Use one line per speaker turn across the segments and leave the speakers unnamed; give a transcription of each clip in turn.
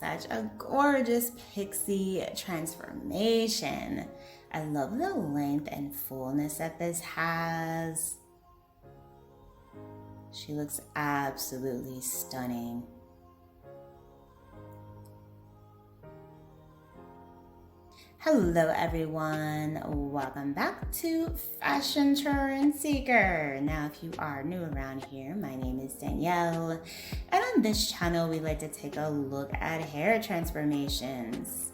Such a gorgeous pixie transformation. I love the length and fullness that this has. She looks absolutely stunning. Hello everyone, welcome back to Fashion Trend Seeker. Now if you are new around here, my name is Danielle, and on this channel we like to take a look at hair transformations.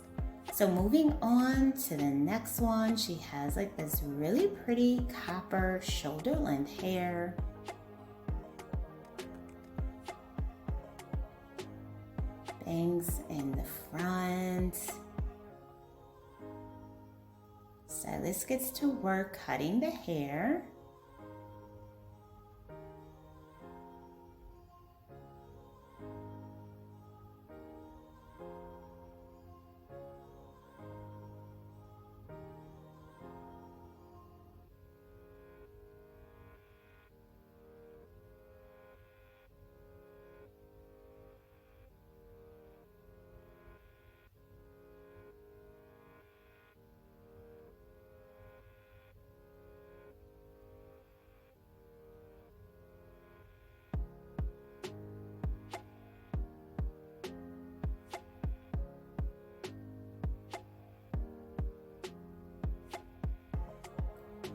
So moving on to the next one, she has like this really pretty copper shoulder length hair. Bangs in the front. Stylist gets to work cutting the hair.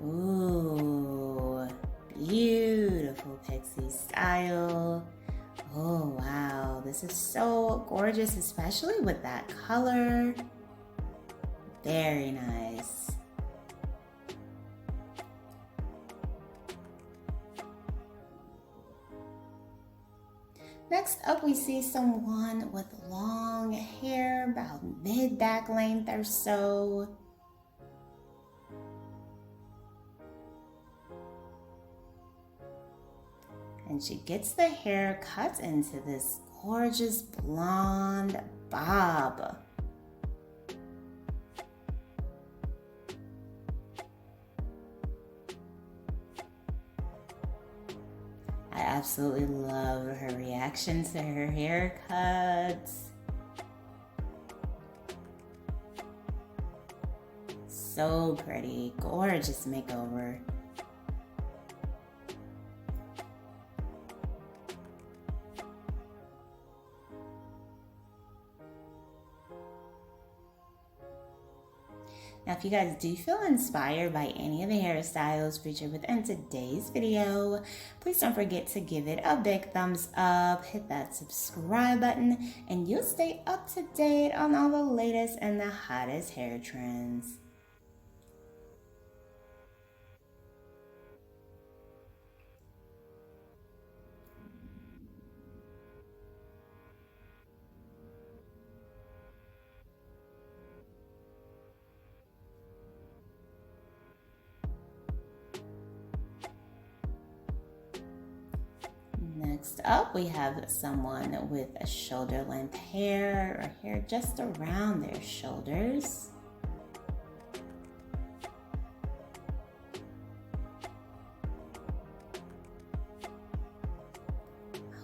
Ooh, beautiful pixie style. Oh wow, this is so gorgeous, especially with that color. Very nice. Next up, we see someone with long hair, about mid-back length or so. And she gets the hair cut into this gorgeous blonde bob. I absolutely love her reaction to her haircut. So pretty, gorgeous makeover. Now, if you guys do feel inspired by any of the hairstyles featured within today's video, please don't forget to give it a big thumbs up, hit that subscribe button, and you'll stay up to date on all the latest and the hottest hair trends. Next up, we have someone with a shoulder length hair or hair just around their shoulders.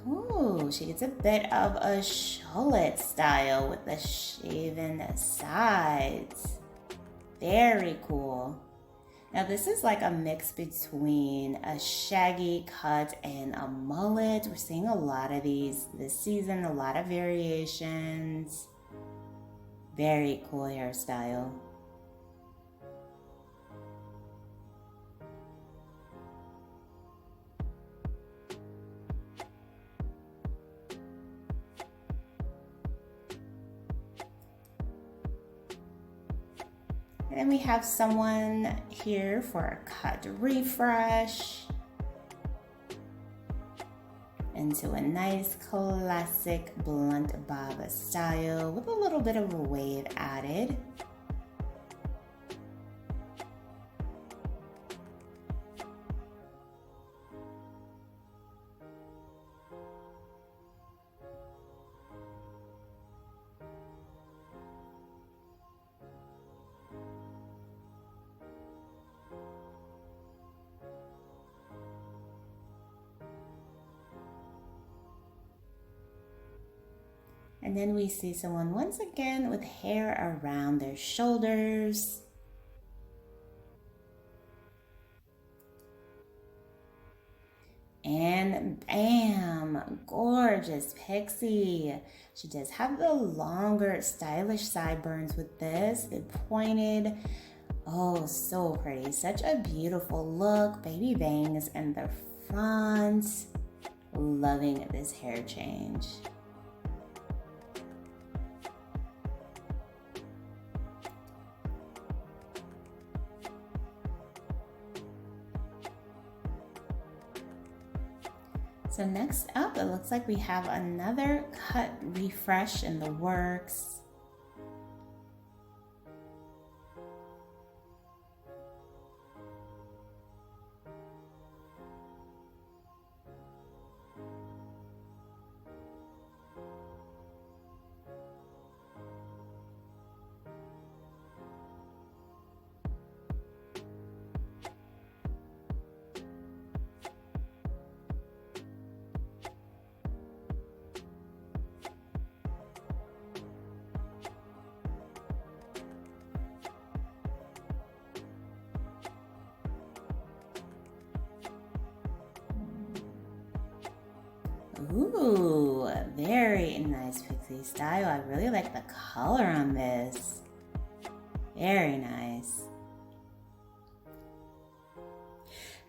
Ooh, she gets a bit of a shallot style with the shaven sides. Very cool. Now this is like a mix between a shaggy cut and a mullet. We're seeing a lot of these this season, a lot of variations. Very cool hairstyle. And then we have someone here for a cut refresh into a nice classic blunt bob style with a little bit of a wave added. And then we see someone once again with hair around their shoulders. And bam, gorgeous pixie. She does have the longer, stylish sideburns with this. They're pointed. Oh, so pretty. Such a beautiful look. Baby bangs in the front. Loving this hair change. So next up, it looks like we have another cut refresh in the works. Ooh, very nice pixie style. I really like the color on this. Very nice.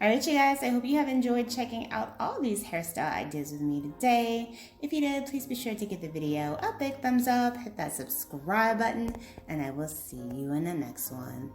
Alright you guys, I hope you have enjoyed checking out all these hairstyle ideas with me today. If you did, please be sure to give the video a big thumbs up, hit that subscribe button, and I will see you in the next one.